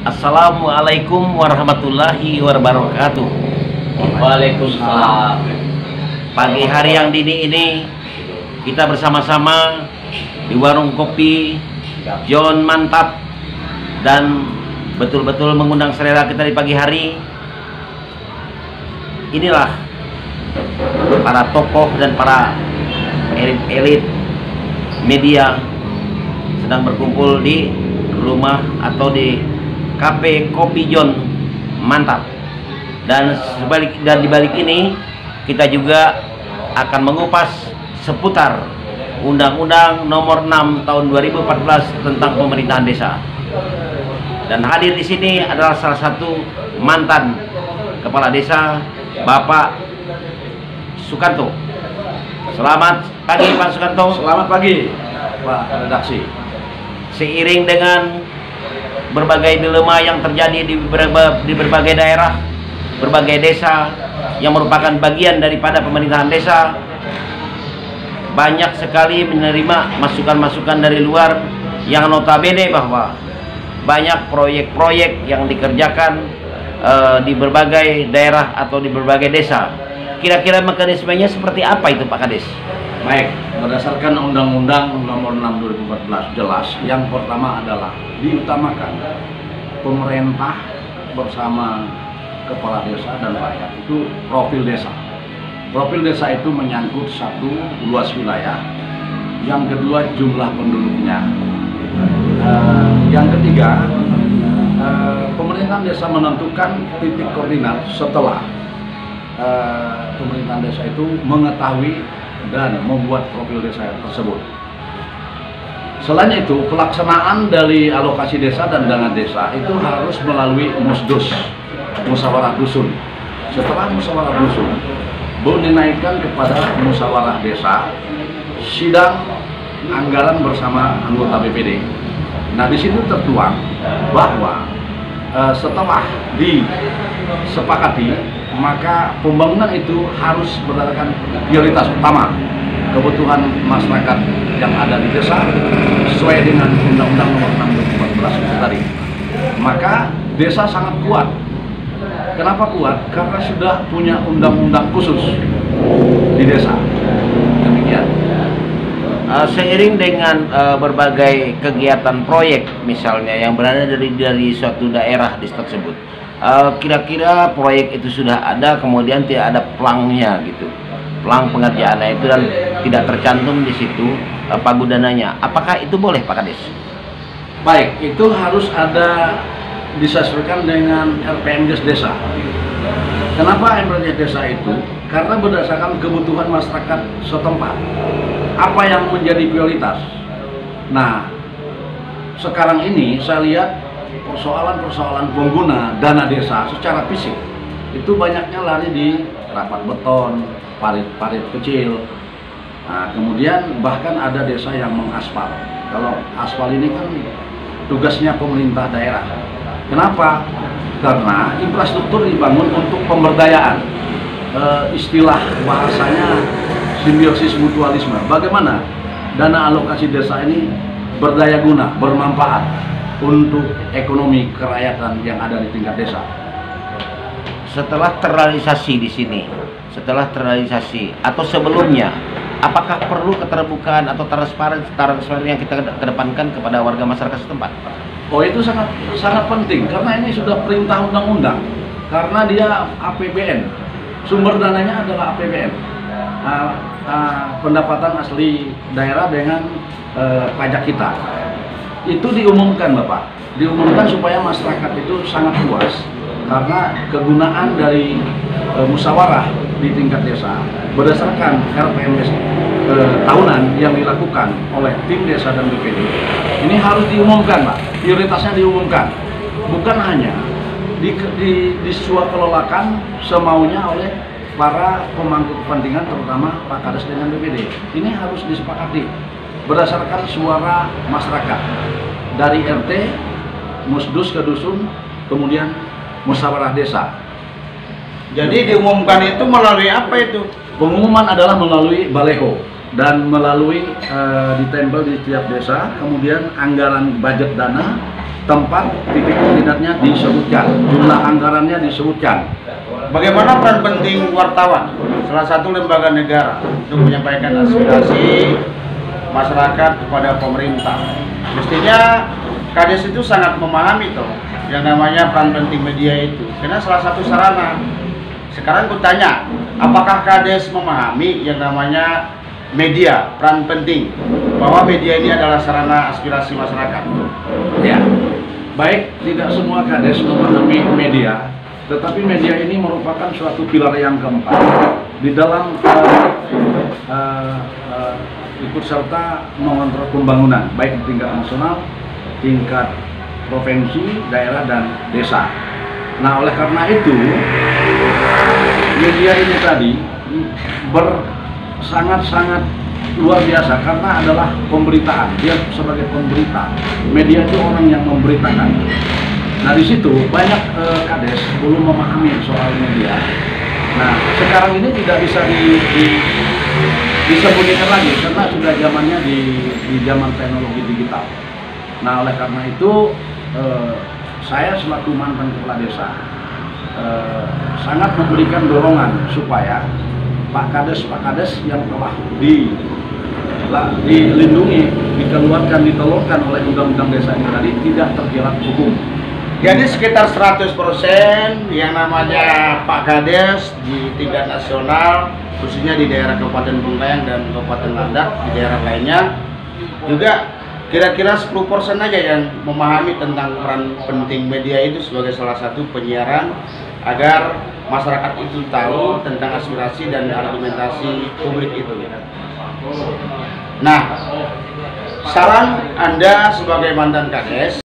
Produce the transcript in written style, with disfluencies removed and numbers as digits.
Assalamualaikum warahmatullahi wabarakatuh. Waalaikumsalam. Pagi hari yang dini ini kita bersama-sama di warung kopi John Mantap, dan betul-betul mengundang selera kita di pagi hari. Inilah para tokoh dan para elit media sedang berkumpul di rumah atau di kafe Kopi John Mantap. Dan di balik ini kita juga akan mengupas seputar Undang-Undang Nomor 6 Tahun 2014 tentang pemerintahan desa. Dan hadir di sini adalah salah satu mantan kepala desa, Bapak Sukanto. Selamat pagi Pak Sukanto. Selamat pagi Pak Redaksi. Seiring dengan berbagai dilema yang terjadi di berbagai daerah, berbagai desa yang merupakan bagian daripada pemerintahan desa, banyak sekali menerima masukan-masukan dari luar yang notabene bahwa banyak proyek-proyek yang dikerjakan di berbagai daerah atau di berbagai desa. Kira-kira mekanismenya seperti apa itu Pak Kades? Baik, berdasarkan Undang-Undang Nomor 6 2014 jelas, yang pertama adalah diutamakan pemerintah bersama kepala desa dan rakyat itu profil desa. Profil desa itu menyangkut satu, luas wilayah, yang kedua jumlah penduduknya, yang ketiga pemerintahan desa menentukan titik koordinat setelah pemerintahan desa itu mengetahui dan membuat profil desa tersebut. Selain itu, pelaksanaan dari alokasi desa dan dana desa itu harus melalui musdus, musyawarah dusun. Setelah musyawarah dusun, baru dinaikkan kepada musyawarah desa, sidang anggaran bersama anggota BPD. Nah, di situ tertuang bahwa setelah disepakati, maka pembangunan itu harus berdasarkan prioritas utama kebutuhan masyarakat yang ada di desa sesuai dengan Undang-Undang Nomor 6 2014 itu tadi. Maka desa sangat kuat. Kenapa kuat? Karena sudah punya undang-undang khusus di desa. Demikian. Seiring dengan berbagai kegiatan proyek misalnya yang berada dari suatu daerah di tersebut, kira-kira proyek itu sudah ada kemudian tidak ada pelangnya gitu, pelang pengerjaannya itu, dan tidak tercantum di situ pagudananya. Apakah itu boleh Pak Kades? Baik, itu harus ada disesuaikan dengan RPMdes desa. Kenapa RPMdes desa itu? Karena berdasarkan kebutuhan masyarakat setempat. Apa yang menjadi prioritas? Nah, sekarang ini saya lihat persoalan-persoalan pengguna dana desa secara fisik itu banyaknya lari di rapat beton, parit-parit kecil. Nah, kemudian bahkan ada desa yang mengaspal. Kalau aspal ini kan tugasnya pemerintah daerah. Kenapa? Karena infrastruktur dibangun untuk pemberdayaan. Istilah bahasanya simbiosis mutualisme. Bagaimana dana alokasi desa ini berdaya guna, bermanfaat untuk ekonomi kerakyatan yang ada di tingkat desa. Setelah terrealisasi di sini, setelah terrealisasi atau sebelumnya, apakah perlu keterbukaan atau transparan yang kita kedepankan kepada warga masyarakat setempat? Oh, itu sangat penting karena ini sudah perintah undang-undang. Karena dia APBN, sumber dananya adalah APBN, pendapatan asli daerah dengan pajak kita. Itu diumumkan Bapak, diumumkan supaya masyarakat itu sangat puas karena kegunaan dari musyawarah di tingkat desa berdasarkan RPMdes tahunan yang dilakukan oleh tim desa dan BPD. Ini harus diumumkan Pak, prioritasnya diumumkan, bukan hanya disuakelolakan semaunya oleh para pemangku kepentingan, terutama Pak Kades dengan BPD. Ini harus disepakati berdasarkan suara masyarakat dari RT, musdus ke dusun, kemudian musyawarah desa. Jadi diumumkan itu melalui apa itu? Pengumuman adalah melalui baleho dan melalui ditempel di setiap desa, kemudian anggaran budget dana tempat titik koordinatnya disebutkan, jumlah anggarannya disebutkan. Bagaimana peran penting wartawan, salah satu lembaga negara, untuk menyampaikan aspirasi masyarakat kepada pemerintah? Mestinya Kades itu sangat memahami toh yang namanya peran penting media itu, karena salah satu sarana. Sekarang aku tanya, apakah Kades memahami yang namanya media, peran penting, bahwa media ini adalah sarana aspirasi masyarakat? Ya, baik, tidak semua Kades memahami media, tetapi media ini merupakan suatu pilar yang keempat di dalam ikut serta mengontrol pembangunan, baik di tingkat nasional, tingkat provinsi, daerah, dan desa. Nah, oleh karena itu, media ini tadi sangat-sangat luar biasa karena adalah pemberitaan. Dia sebagai pemberita. Media itu orang yang memberitakan. Nah, di situ banyak Kades belum memahami soal media. Nah, sekarang ini tidak bisa disembunyikan lagi karena sudah zamannya di zaman teknologi digital. Nah, oleh karena itu saya selaku mantan kepala desa sangat memberikan dorongan supaya Pak Kades yang telah dilindungi, dikeluarkan, ditolongkan oleh undang-undang desa ini tadi tidak terjerat hukum. Jadi sekitar 100% yang namanya Pak Kades di tingkat nasional, khususnya di daerah Kabupaten Bungkayang dan Kabupaten Landak, di daerah lainnya juga kira-kira 10% aja yang memahami tentang peran penting media itu sebagai salah satu penyiaran agar masyarakat itu tahu tentang aspirasi dan argumentasi publik itu. Nah, saran Anda sebagai mantan Kades